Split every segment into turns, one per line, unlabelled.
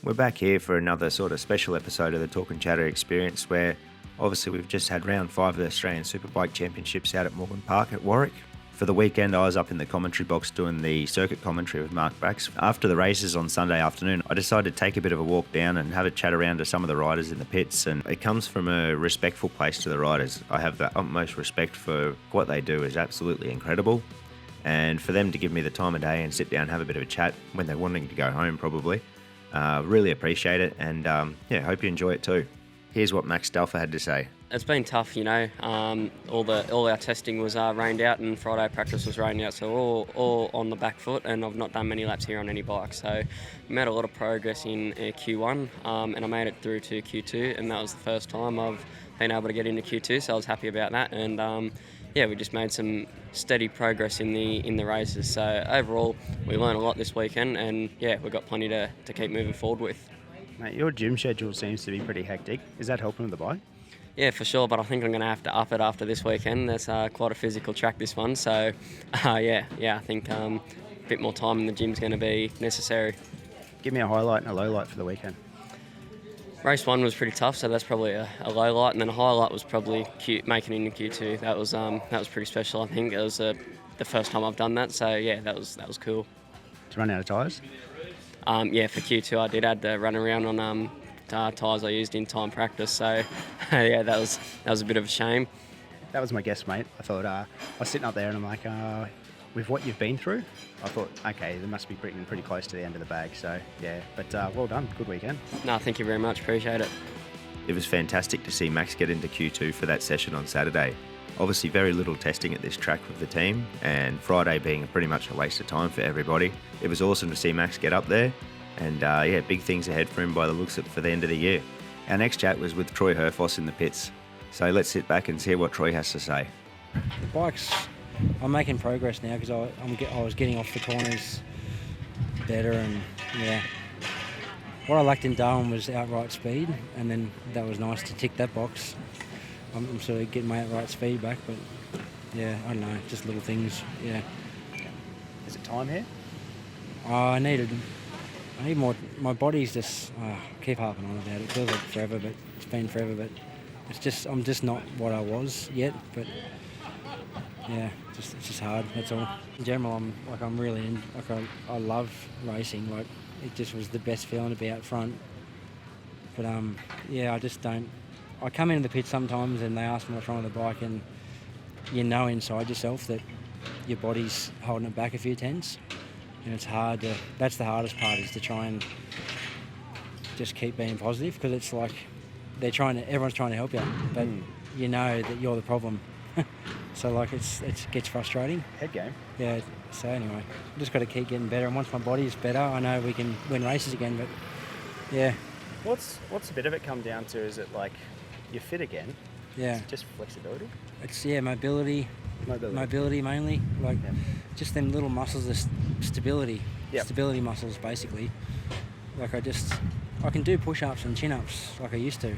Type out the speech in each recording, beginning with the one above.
We're back here for another sort of special episode of the Talk and Chatter experience where obviously we've just had round 5 of the Australian Superbike Championships out at Morgan Park at Warwick. For the weekend, I was up in the commentary box doing the circuit commentary with Mark Brax. After the races on Sunday afternoon, I decided to take a bit of a walk down and have a chat around to some of the riders in the pits, and it comes from a respectful place to the riders. I have the utmost respect for what they do is absolutely incredible, and for them to give me the time of day and sit down and have a bit of a chat when they're wanting to go home probably, really appreciate it, and hope you enjoy it too. Here's what Max Stauffer had to say.
It's been tough, all our testing was rained out, and Friday practice was rained out, so all on the back foot, and I've not done many laps here on any bike. So I made a lot of progress in Q1, and I made it through to Q2, and that was the first time I've been able to get into Q2, so I was happy about that. And we just made some steady progress in the races. So overall, we learned a lot this weekend, and we've got plenty to keep moving forward with.
Mate, your gym schedule seems to be pretty hectic. Is that helping with the bike?
Yeah, for sure, but I think I'm going to have to up it after this weekend. There's quite a physical track, this one, so I think a bit more time in the gym's going to be necessary.
Give me a highlight and a low light for the weekend.
Race 1 was pretty tough, so that's probably a low light, and then a highlight was probably making it into Q2. That was pretty special. I think it was the first time I've done that, so that was cool.
To run out of tyres?
For Q2 I did add the run around on tyres I used in time practice, so that was a bit of a shame.
That was my guess, mate. I thought I was sitting up there and I'm like, with what you've been through, I thought, okay, they must be pretty close to the end of the bag. So but well done, good weekend.
No, thank you very much, appreciate it.
It was fantastic to see Max get into Q2 for that session on Saturday. Obviously very little testing at this track with the team, and Friday being pretty much a waste of time for everybody. It was awesome to see Max get up there, and big things ahead for him by the looks of it for the end of the year. Our next chat was with Troy Herfoss in the pits. So let's sit back and see what Troy has to say.
The bikes, I'm making progress now because I was getting off the corners better, and what I lacked in Darwin was outright speed, and then that was nice to tick that box. I'm sort of getting my outright speed back, but I don't know, just little things.
Is it time here?
I need more. My body's just keep harping on about it. It feels like forever, but it's been forever. But I'm just not what I was yet. But it's just hard. That's all. In general, I'm really in. I love racing. Like, it just was the best feeling to be out front. But I just don't. I come into the pit sometimes and they ask me what's wrong with the bike, and you know inside yourself that your body's holding it back a few tenths, and it's hard to. That's the hardest part, is to try and just keep being positive, because it's like everyone's trying to help you, but you know that you're the problem. So it gets frustrating.
Head game.
Yeah. So anyway, just got to keep getting better, and once my body's better, I know we can win races again. But
What's a bit of it come down to? Is it like you're fit again?
Yeah.
Is it just flexibility?
It's mobility mainly. Just them little muscles of stability.
Yep.
Stability muscles, basically. Like I can do push-ups and chin-ups like I used to.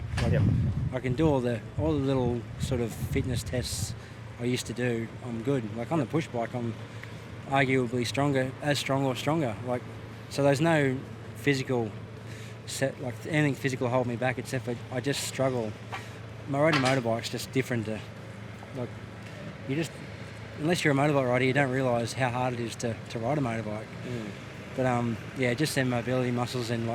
I can do all the little sort of fitness tests I used to do. I'm good. Like on the push bike, I'm arguably strong or stronger. Like, so there's no physical anything physical hold me back, except for I just struggle. My riding motorbike's just different to, unless you're a motorbike rider, you don't realise how hard it is to ride a motorbike. But just them mobility muscles, and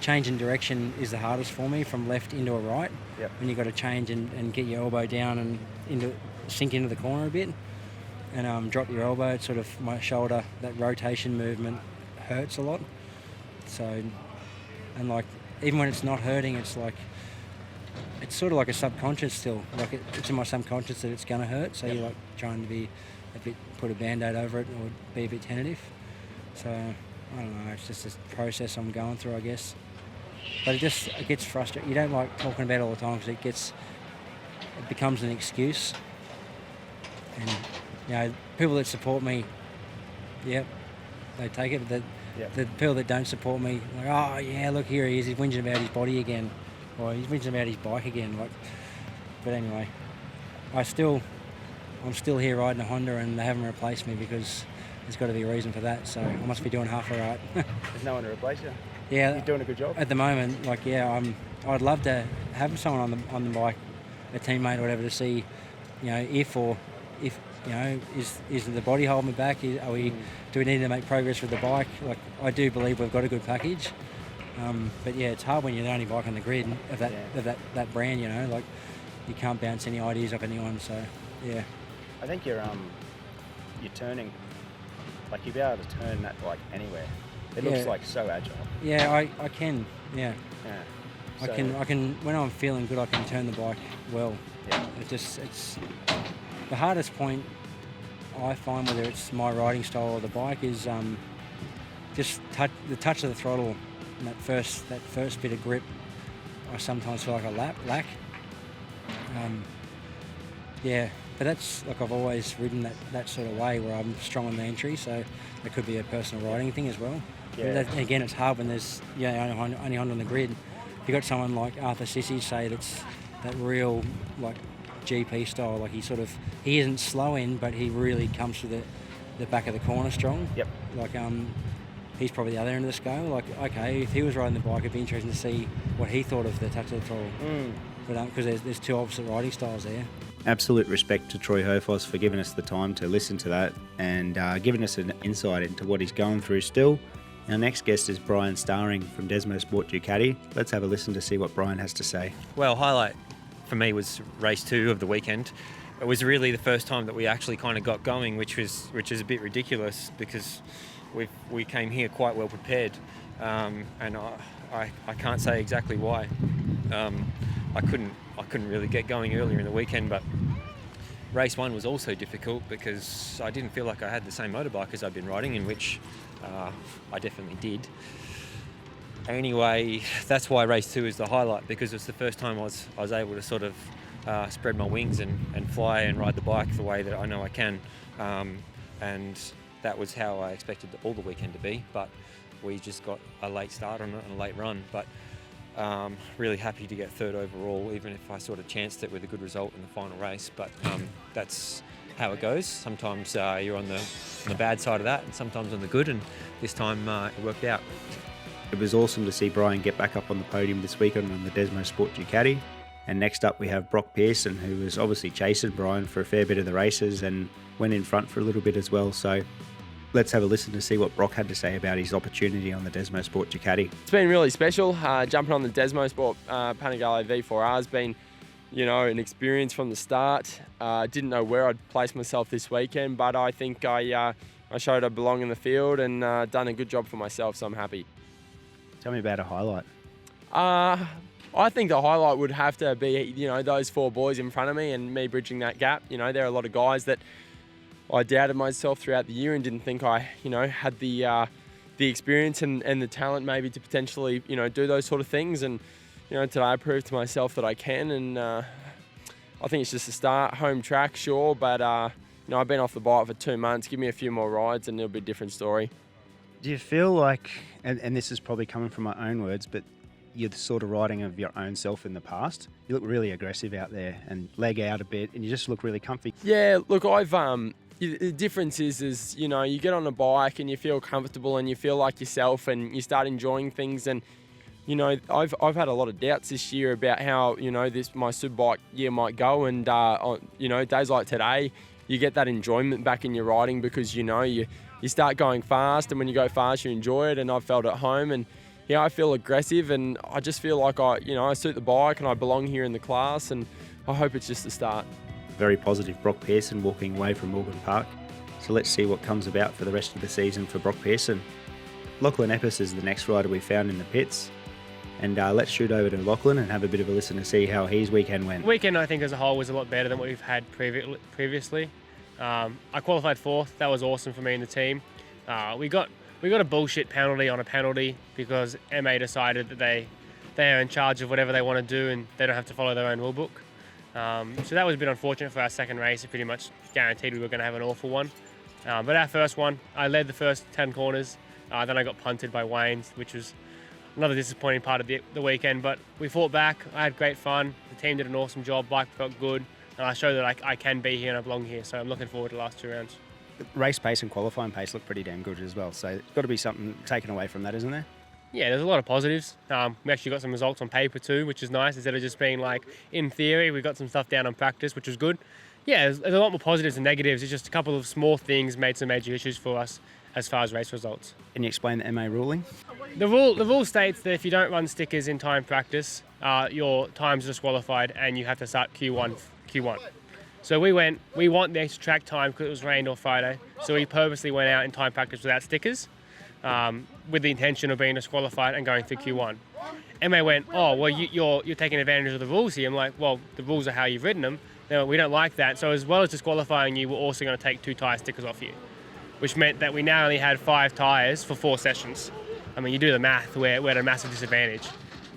changing direction is the hardest for me, from left into a right.
Yep.
When you've got to change and get your elbow down and sink into the corner a bit, and drop your elbow. It's sort of my shoulder, that rotation movement hurts a lot. So, and even when it's not hurting, it's sort of like a subconscious still. It's in my subconscious that it's going to hurt. So you're trying to be put a band-aid over it, or be a bit tentative. So I don't know. It's just a process I'm going through, I guess. But it gets frustrating. You don't like talking about it all the time, because it becomes an excuse. And people that support me, they take it. But the people that don't support me, look, here he is. He's whinging about his body again, or he's whinging about his bike again. But anyway, I'm still here riding a Honda, and they haven't replaced me, because there's got to be a reason for that. So I must be doing half all right.
There's no one to replace you.
Yeah,
You're doing a good job.
at the moment, like I'd love to have someone on the bike, a teammate or whatever, to see, if is the body holding me back? Do we need to make progress with the bike? Like, I do believe we've got a good package, but yeah, it's hard when you're the only bike on the grid of that brand. Like, you can't bounce any ideas off anyone. So yeah,
I think you're turning, like, you'll be able to turn that bike anywhere. It looks like so agile.
Yeah, I can. Yeah.
Yeah.
I can. When I'm feeling good, I can turn the bike well.
Yeah.
It's the hardest point I find, whether it's my riding style or the bike, is just the touch of the throttle and that first bit of grip. I sometimes feel like I lack. Yeah, but that's like, I've always ridden that sort of way where I'm strong on the entry, so it could be a personal riding thing as well.
Yeah.
But again, it's hard when there's only on the grid. If you got someone like Arthur Sissy, say, that's that real like GP style, like he isn't slow in, but he really comes to the back of the corner strong.
Yep.
Like he's probably the other end of the scale. Like, okay, if he was riding the bike, it'd be interesting to see what he thought of the touch of the throttle. But because there's two opposite riding styles there.
Absolute respect to Troy Herfoss for giving us the time to listen to that and giving us an insight into what he's going through still. Our next guest is Brian Starring from Desmo Sport Ducati. Let's have a listen to see what Brian has to say.
Well, highlight for me was race 2 of the weekend. It was really the first time that we actually kind of got going, which is a bit ridiculous because we came here quite well prepared, and I can't say exactly why. I couldn't really get going earlier in the weekend, but race 1 was also difficult because I didn't feel like I had the same motorbike as I'd been riding, in which I definitely did. Anyway, that's why race 2 is the highlight, because it's the first time I was able to sort of spread my wings and fly and ride the bike the way that I know I can, and that was how I expected all the weekend to be, but we just got a late start on it and a late run. But really happy to get third overall, even if I sort of chanced it with a good result in the final race. But that's how it goes. Sometimes you're on the bad side of that, and sometimes on the good, and this time it worked out.
It was awesome to see Brian get back up on the podium this weekend on the Desmo Sport Ducati. And next up we have Brock Pearson, who was obviously chasing Brian for a fair bit of the races and went in front for a little bit as well. So let's have a listen to see what Brock had to say about his opportunity on the Desmo Sport Ducati.
It's been really special. Jumping on the Desmo Sport Panigale V4R has been, an experience from the start. Didn't know where I'd place myself this weekend, but I think I showed I belong in the field and done a good job for myself, so I'm happy.
Tell me about a highlight.
I think the highlight would have to be, those 4 boys in front of me and me bridging that gap. There are a lot of guys that I doubted myself throughout the year and didn't think I, had the experience and the talent maybe to potentially, do those sort of things. And, today I proved to myself that I can. And I think it's just a start, home track, sure. But, I've been off the bike for 2 months. Give me a few more rides and it'll be a different story.
Do you feel like, and this is probably coming from my own words, but you're the sort of riding of your own self in the past? You look really aggressive out there and leg out a bit, and you just look really comfy.
Yeah, look, the difference is, you get on a bike and you feel comfortable and you feel like yourself and you start enjoying things. And, I've had a lot of doubts this year about how, my Superbike year might go. And, days like today, you get that enjoyment back in your riding because, you start going fast, and when you go fast, you enjoy it. And I've felt at home, and I feel aggressive, and I just feel like I suit the bike and I belong here in the class, and I hope it's just the start.
Very positive Brock Pearson walking away from Morgan Park. So let's see what comes about for the rest of the season for Brock Pearson. Lachlan Epis is the next rider we found in the pits. And let's shoot over to Lachlan and have a bit of a listen to see how his weekend went.
Weekend, I think, as a whole was a lot better than what we've had previously. I qualified 4th. That was awesome for me and the team. We got a bullshit penalty on a penalty because MA decided that they are in charge of whatever they want to do and they don't have to follow their own rule book. So that was a bit unfortunate for our second race. It pretty much guaranteed we were going to have an awful one. But our first one, I led the first 10 corners. Then I got punted by Wayne's, which was another disappointing part of the weekend. But we fought back. I had great fun. The team did an awesome job. Bike felt good. And I showed that I can be here and I belong here. So I'm looking forward to the last 2 rounds.
Race pace and qualifying pace look pretty damn good as well. So there's got to be something taken away from that, isn't there?
Yeah, there's a lot of positives. We actually got some results on paper too, which is nice. Instead of just being like, in theory, we got some stuff down on practice, which was good. Yeah, there's a lot more positives than negatives. It's just a couple of small things made some major issues for us as far as race results.
Can you explain the MA ruling?
The rule states that if you don't run stickers in time practice, your time's disqualified and you have to start Q1. So we want the extra track time because it was rained on Friday. So we purposely went out in time practice without stickers, with the intention of being disqualified and going through Q1. MA went, oh, well, you're taking advantage of the rules here. I'm like, well, the rules are how you've written them. No, we don't like that. So as well as disqualifying you, we're also going to take 2 tyre stickers off you, which meant that we now only had 5 tyres for 4 sessions. I mean, you do the math, we're at a massive disadvantage.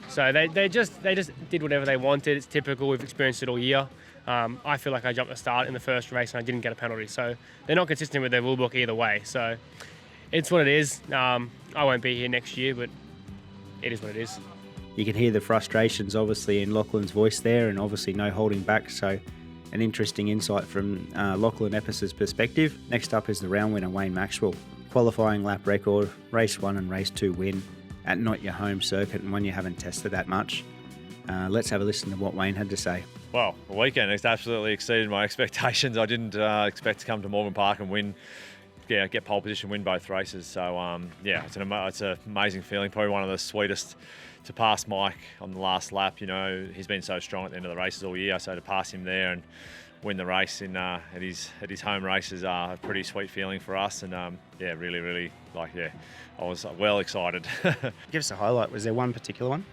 So they just did whatever they wanted. It's typical. We've experienced it all year. I feel like I jumped the start in the first race and I didn't get a penalty. So they're not consistent with their rule book either way. So it's what it is. I won't be here next year, but it is what it is.
You can hear the frustrations obviously in Lachlan's voice there, and obviously no holding back. So an interesting insight from Lachlan Epis's perspective. Next up is the round winner, Wayne Maxwell. Qualifying lap record, race 1 and race 2 win at not your home circuit and one you haven't tested that much. Let's have a listen to what Wayne had to say.
Well, the weekend has absolutely exceeded my expectations. I didn't expect to come to Morgan Park and win, get pole position, win both races. So, it's an amazing feeling. Probably one of the sweetest to pass Mike on the last lap. You know, he's been so strong at the end of the races all year. So to pass him there and win the race at his home races is a pretty sweet feeling for us. And really, I was well excited.
Give us a highlight. Was there one particular one?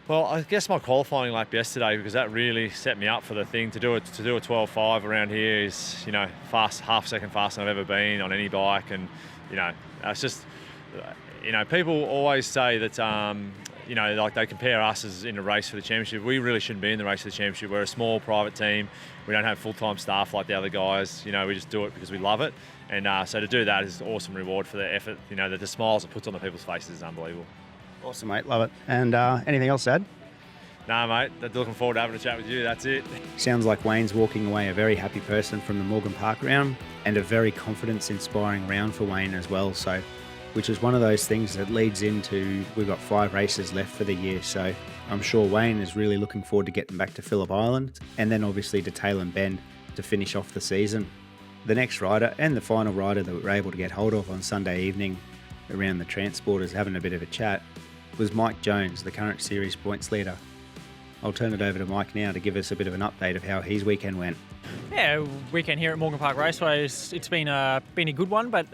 Well, I guess my qualifying lap yesterday, because that really set me up for the thing. To do a 12.5 around here is, fast, half a second faster than I've ever been on any bike. And, it's just, people always say that, like they compare us as in a race for the championship. We really shouldn't be in the race for the championship. We're a small private team. We don't have full-time staff like the other guys. We just do it because we love it. And so to do that is an awesome reward for the effort. The smiles it puts on the people's faces is unbelievable.
Awesome, mate. Love it. And anything else to add?
No, mate. Looking forward to having a chat with you. That's it.
Sounds like Wayne's walking away a very happy person from the Morgan Park round, and a very confidence-inspiring round for Wayne as well. So, which is one of those things that leads into, we've got 5 races left for the year. So I'm sure Wayne is really looking forward to getting back to Phillip Island, and then obviously to Tail and Bend to finish off the season. The next rider, and the final rider that we were able to get hold of on Sunday evening around the Transporters having a bit of a chat, was Mike Jones, the current series points leader. I'll turn it over to Mike now to give us a bit of an update of how his weekend went.
Yeah, weekend here at Morgan Park Raceway, it's been a good one, but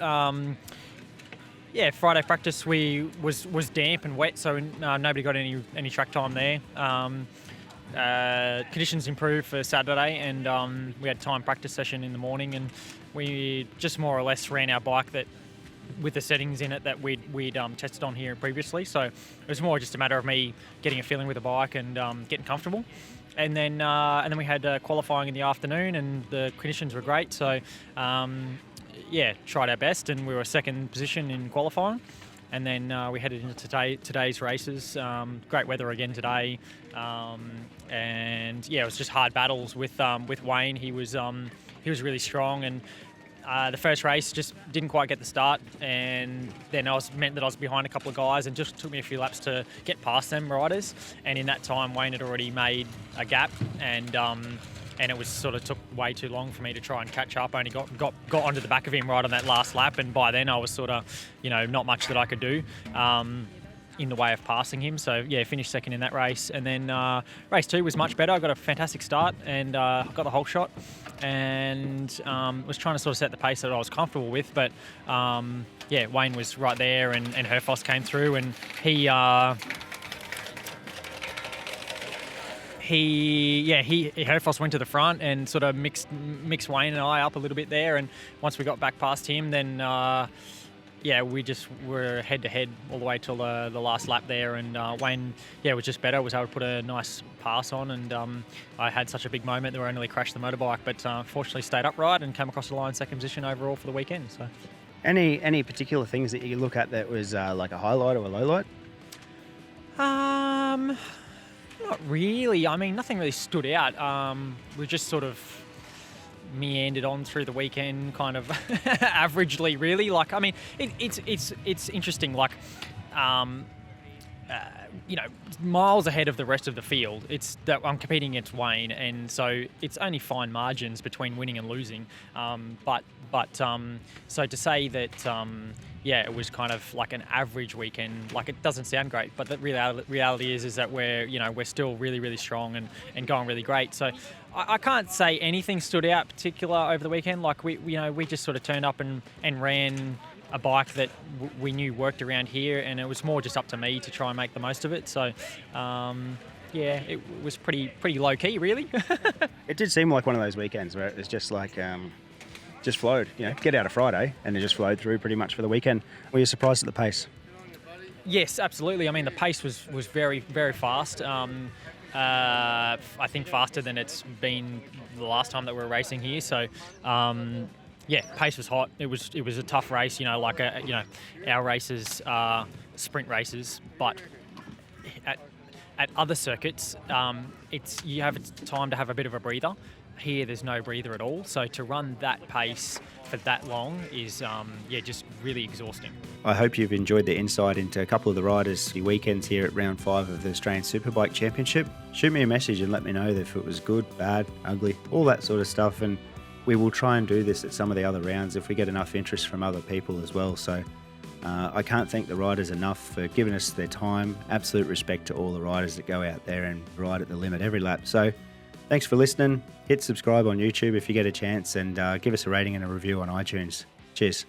Friday practice was damp and wet, so nobody got any track time there. Conditions improved for Saturday, and we had time practice session in the morning, and we just more or less ran our bike with the settings in it that we'd tested on here previously. So it was more just a matter of me getting a feeling with the bike and getting comfortable. And then we had qualifying in the afternoon, and the conditions were great. So tried our best, and we were second position in qualifying. And then we headed into today's races. Great weather again today, it was just hard battles with Wayne. He was really strong, and the first race just didn't quite get the start, and then meant that I was behind a couple of guys, and just took me a few laps to get past them riders. And in that time, Wayne had already made a gap, and it was sort of took way too long for me to try and catch up. I only got onto the back of him right on that last lap, and by then I was sort of, not much that I could do in the way of passing him. So finished second in that race, and then race 2 was much better. I got a fantastic start and got the whole shot, and was trying to sort of set the pace that I was comfortable with. But Wayne was right there, and Herfoss came through, and Herfoss went to the front and sort of mixed Wayne and I up a little bit there. And once we got back past him, then we just were head to head all the way till the last lap there. And Wayne, was just better. Was able to put a nice pass on, and I had such a big moment that I nearly crashed the motorbike, but fortunately stayed upright and came across the line second position overall for the weekend. So,
any particular things that you look at that was like a highlight or a low light?
Not really. I mean, nothing really stood out. We just sort of meandered on through the weekend, kind of averagely, really. Like, I mean, it's interesting. Like, miles ahead of the rest of the field. It's that I'm competing against Wayne, and so it's only fine margins between winning and losing. So to say that, it was kind of like an average weekend, like it doesn't sound great, but the reality is that we're still really, really strong and going really great. So I can't say anything stood out particular over the weekend. Like we just sort of turned up and ran a bike that we knew worked around here, and it was more just up to me to try and make the most of it. So, it was pretty low key, really.
It did seem like one of those weekends where it was just like, just flowed. Get out of Friday, and it just flowed through pretty much for the weekend. Were you surprised at the pace?
Yes, absolutely. I mean, the pace was very, very fast. I think faster than it's been the last time that we were racing here. So. Pace was hot. It was a tough race, our races are sprint races, but at other circuits, you have time to have a bit of a breather. Here, there's no breather at all. So to run that pace for that long is, just really exhausting.
I hope you've enjoyed the insight into a couple of the riders' weekends here at round 5 of the Australian Superbike Championship. Shoot me a message and let me know if it was good, bad, ugly, all that sort of stuff. And we will try and do this at some of the other rounds if we get enough interest from other people as well. So I can't thank the riders enough for giving us their time. Absolute respect to all the riders that go out there and ride at the limit every lap. So thanks for listening. Hit subscribe on YouTube if you get a chance, and give us a rating and a review on iTunes. Cheers.